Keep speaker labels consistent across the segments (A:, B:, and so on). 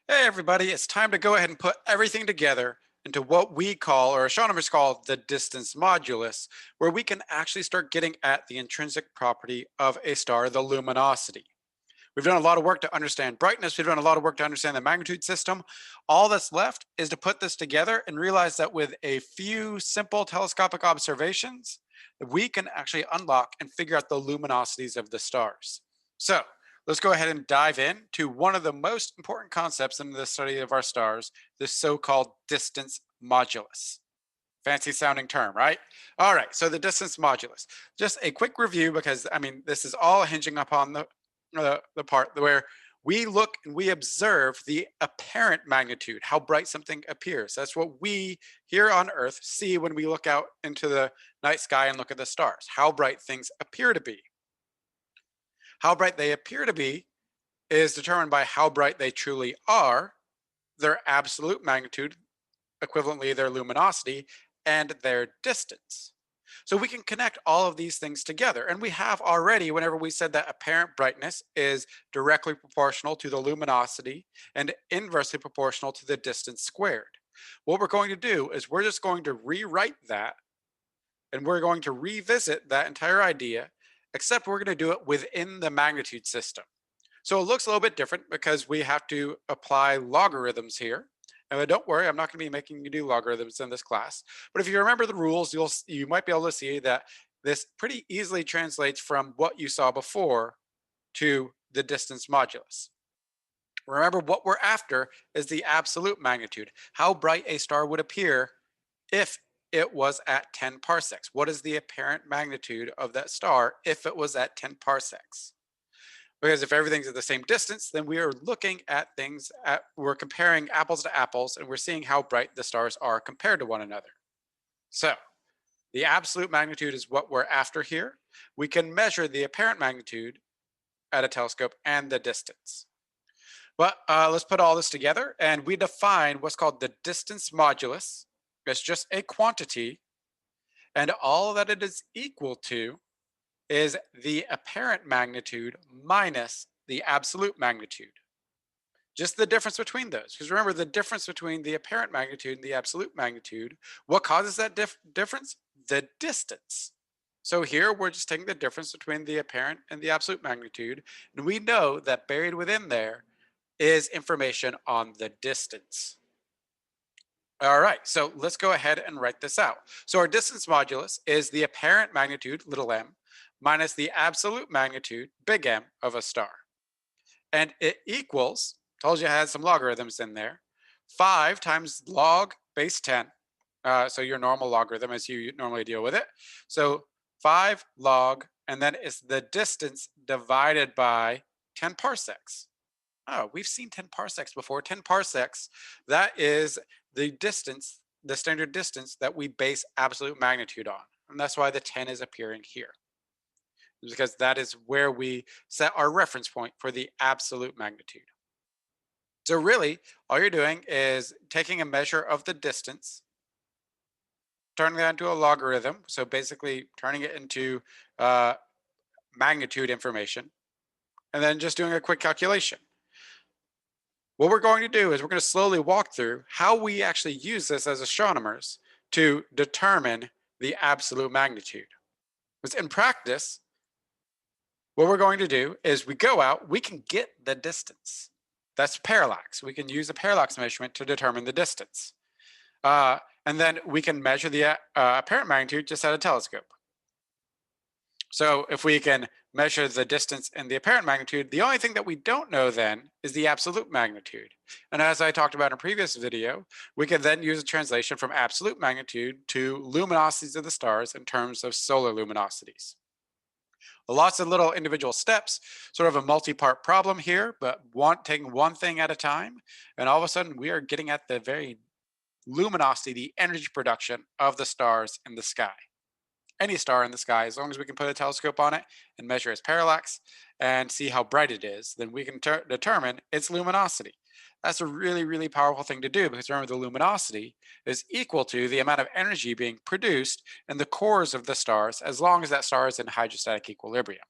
A: Hey everybody, it's time to go ahead and put everything together into what we call, or astronomers call, the distance modulus, where we can actually start getting at the intrinsic property of a star, the luminosity. We've done a lot of work to understand brightness. We've done a lot of work to understand the magnitude system. All that's left is to put this together and realize that with a few simple telescopic observations, we can actually unlock and figure out the luminosities of the stars. So let's go ahead and dive in to one of the most important concepts in the study of our stars, the so-called distance modulus. Fancy sounding term, right? All right, so the distance modulus. Just a quick review because this is all hinging upon the part where we look and we observe the apparent magnitude, how bright something appears. That's what we here on Earth see when we look out into the night sky and look at the stars, how bright things appear to be. How bright they appear to be is determined by how bright they truly are, their absolute magnitude, equivalently their luminosity, and their distance. So we can connect all of these things together. And we have already, whenever we said that apparent brightness is directly proportional to the luminosity and inversely proportional to the distance squared. What we're going to do is we're just going to rewrite that and we're going to revisit that entire idea, except we're going to do it within the magnitude system. So it looks a little bit different because we have to apply logarithms here. And don't worry, I'm not going to be making you do logarithms in this class. But if you remember the rules, you might be able to see that this pretty easily translates from what you saw before to the distance modulus. Remember, what we're after is the absolute magnitude, how bright a star would appear if it was at 10 parsecs. What is the apparent magnitude of that star if it was at 10 parsecs? Because if everything's at the same distance, then we are looking at we're comparing apples to apples and we're seeing how bright the stars are compared to one another. So the absolute magnitude is what we're after here. We can measure the apparent magnitude at a telescope and the distance. But let's put all this together and we define what's called the distance modulus. It's just a quantity, and all that it is equal to is the apparent magnitude minus the absolute magnitude. Just the difference between those. Because remember, the difference between the apparent magnitude and the absolute magnitude, what causes that difference? The distance. So here we're just taking the difference between the apparent and the absolute magnitude, and we know that buried within there is information on the distance. All right, so let's go ahead and write this out. So our distance modulus is the apparent magnitude, little m, minus the absolute magnitude, big M, of a star. And it equals, told you I had some logarithms in there, 5 times log base 10. So your normal logarithm as you normally deal with it. So 5 log, and then it's the distance divided by 10 parsecs. Oh, we've seen 10 parsecs before. 10 parsecs, that is the distance, the standard distance that we base absolute magnitude on. And that's why the 10 is appearing here, because that is where we set our reference point for the absolute magnitude. So really, all you're doing is taking a measure of the distance, turning that into a logarithm. So basically turning it into magnitude information, and then just doing a quick calculation. What we're going to do is we're going to slowly walk through how we actually use this as astronomers to determine the absolute magnitude. Because in practice, what we're going to do is we go out, we can get the distance. That's parallax. We can use a parallax measurement to determine the distance. And then we can measure the apparent magnitude just at a telescope. So if we can measure the distance and the apparent magnitude, the only thing that we don't know then is the absolute magnitude. And as I talked about in a previous video, we can then use a translation from absolute magnitude to luminosities of the stars in terms of solar luminosities. Lots of little individual steps, sort of a multi-part problem here, but taking one thing at a time. And all of a sudden we are getting at the very luminosity, the energy production of the stars in the sky. Any star in the sky, as long as we can put a telescope on it and measure its parallax and see how bright it is, then we can determine its luminosity. That's a really, really powerful thing to do, because remember, the luminosity is equal to the amount of energy being produced in the cores of the stars, as long as that star is in hydrostatic equilibrium.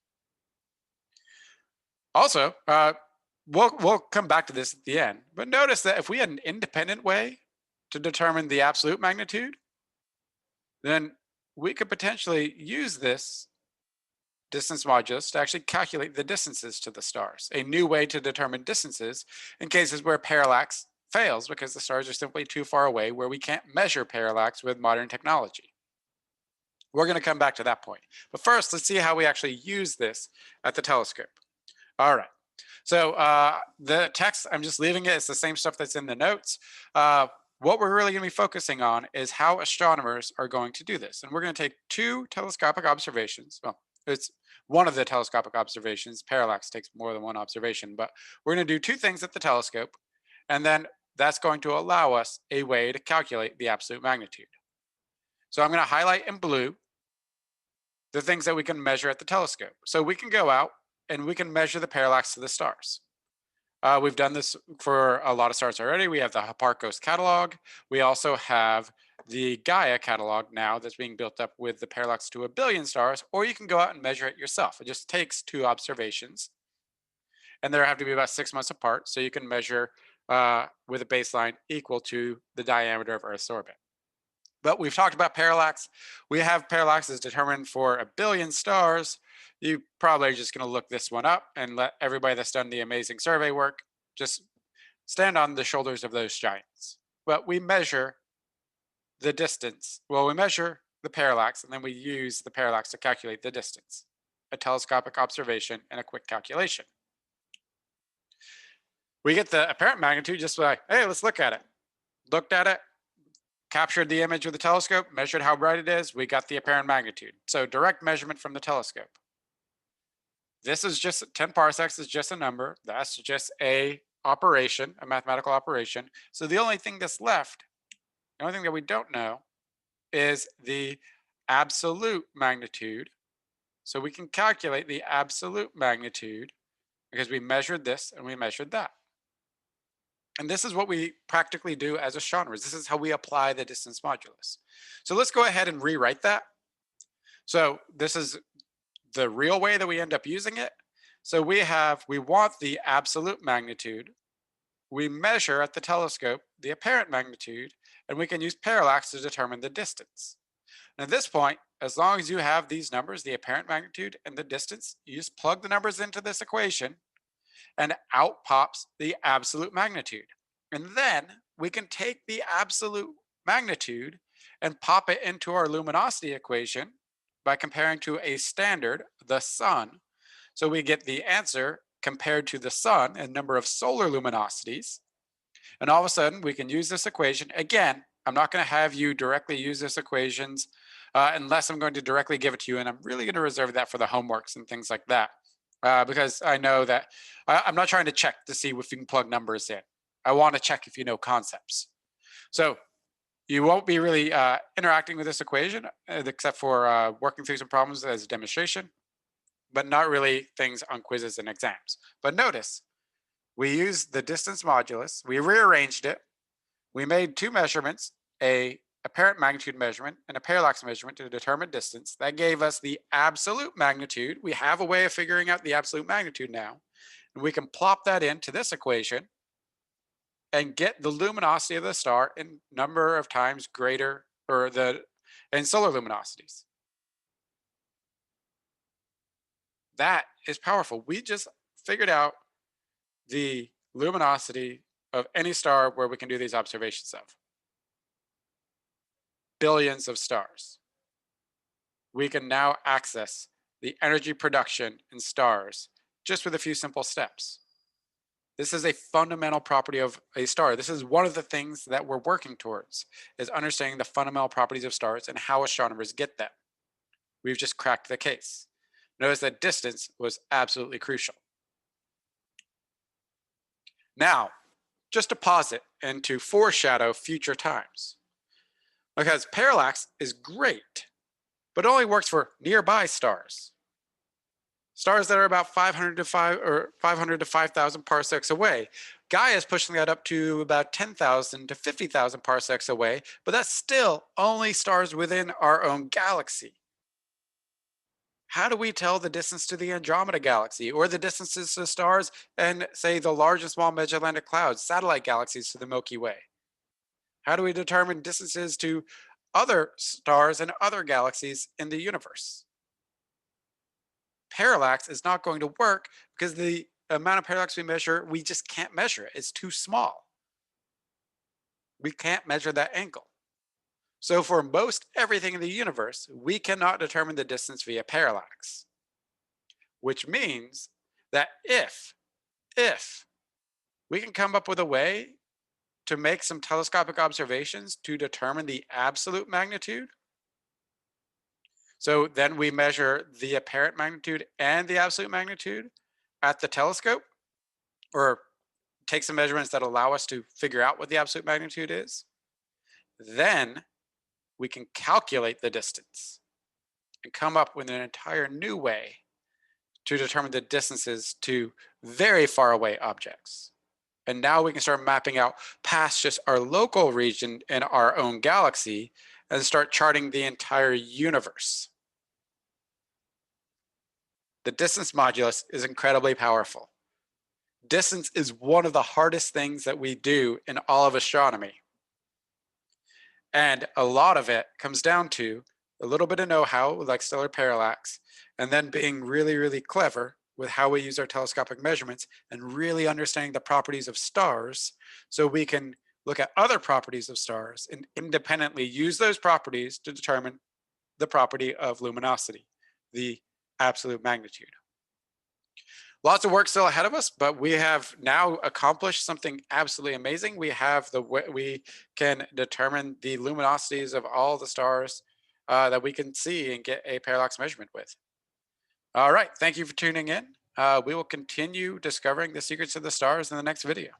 A: Also, we'll come back to this at the end, but notice that if we had an independent way to determine the absolute magnitude, then we could potentially use this distance modulus to actually calculate the distances to the stars, a new way to determine distances in cases where parallax fails because the stars are simply too far away where we can't measure parallax with modern technology. We're going to come back to that point. But first, let's see how we actually use this at the telescope. All right. So the text, I'm just leaving it. It's the same stuff that's in the notes. What we're really going to be focusing on is how astronomers are going to do this. And we're going to take two telescopic observations. Well, it's one of the telescopic observations. Parallax takes more than one observation, but we're going to do two things at the telescope. And then that's going to allow us a way to calculate the absolute magnitude. So I'm going to highlight in blue the things that we can measure at the telescope. So we can go out and we can measure the parallax to the stars. We've done this for a lot of stars already. We have the Hipparcos catalog. We also have the Gaia catalog now that's being built up with the parallax to 1,000,000,000 stars, or you can go out and measure it yourself. It just takes two observations, and they have to be about 6 months apart, so you can measure with a baseline equal to the diameter of Earth's orbit. But we've talked about parallax. We have parallax as determined for 1,000,000,000 stars. You probably are just going to look this one up and let everybody that's done the amazing survey work just stand on the shoulders of those giants. But we measure the distance. Well, we measure the parallax, and then we use the parallax to calculate the distance. A telescopic observation and a quick calculation. We get the apparent magnitude just by, hey, let's look at it. Looked at it, captured the image with the telescope, measured how bright it is, we got the apparent magnitude. So direct measurement from the telescope. This is just 10 parsecs is just a number. That's just a operation, a mathematical operation. So the only thing that's left, the only thing that we don't know is the absolute magnitude. So we can calculate the absolute magnitude because we measured this and we measured that. And this is what we practically do as astronomers. This is how we apply the distance modulus. So let's go ahead and rewrite that. So this is the real way that we end up using it. So we want the absolute magnitude. We measure at the telescope the apparent magnitude, and we can use parallax to determine the distance. And at this point, as long as you have these numbers, the apparent magnitude and the distance, you just plug the numbers into this equation and out pops the absolute magnitude. And then we can take the absolute magnitude and pop it into our luminosity equation by comparing to a standard, the sun. So we get the answer compared to the sun and number of solar luminosities. And all of a sudden, we can use this equation. Again, I'm not going to have you directly use this equations unless I'm going to directly give it to you. And I'm really going to reserve that for the homeworks and things like that. Because I know that I'm not trying to check to see if you can plug numbers in. I want to check if you know concepts. So you won't be really interacting with this equation except for working through some problems as a demonstration, but not really things on quizzes and exams. But notice, we used the distance modulus, we rearranged it, we made two measurements, a apparent magnitude measurement and a parallax measurement to determine distance. That gave us the absolute magnitude. We have a way of figuring out the absolute magnitude now. And we can plop that into this equation and get the luminosity of the star in number of times greater, or in solar luminosities. That is powerful. We just figured out the luminosity of any star where we can do these observations of. Billions of stars. We can now access the energy production in stars just with a few simple steps. This is a fundamental property of a star. This is one of the things that we're working towards, is understanding the fundamental properties of stars and how astronomers get them. We've just cracked the case. Notice that distance was absolutely crucial. Now, just to pause it and to foreshadow future times. Because parallax is great, but only works for nearby stars. Stars that are about 500 to 5,000 parsecs away. Gaia is pushing that up to about 10,000 to 50,000 parsecs away, but that's still only stars within our own galaxy. How do we tell the distance to the Andromeda galaxy or the distances to stars and say the large and small Magellan clouds, satellite galaxies to the Milky Way? How do we determine distances to other stars and other galaxies in the universe? Parallax is not going to work because the amount of parallax we measure, we just can't measure it. It's too small. We can't measure that angle. So for most everything in the universe, we cannot determine the distance via parallax, which means that if we can come up with a way to make some telescopic observations to determine the absolute magnitude, so then we measure the apparent magnitude and the absolute magnitude at the telescope, or take some measurements that allow us to figure out what the absolute magnitude is, then we can calculate the distance and come up with an entire new way to determine the distances to very far away objects. And now we can start mapping out past just our local region in our own galaxy and start charting the entire universe. The distance modulus is incredibly powerful. Distance is one of the hardest things that we do in all of astronomy. And a lot of it comes down to a little bit of know-how, like stellar parallax, and then being really, really clever with how we use our telescopic measurements and really understanding the properties of stars so we can look at other properties of stars and independently use those properties to determine the property of luminosity, the absolute magnitude. Lots of work still ahead of us, but we have now accomplished something absolutely amazing. We have we can determine the luminosities of all the stars that we can see and get a parallax measurement with. All right, thank you for tuning in. We will continue discovering the secrets of the stars in the next video.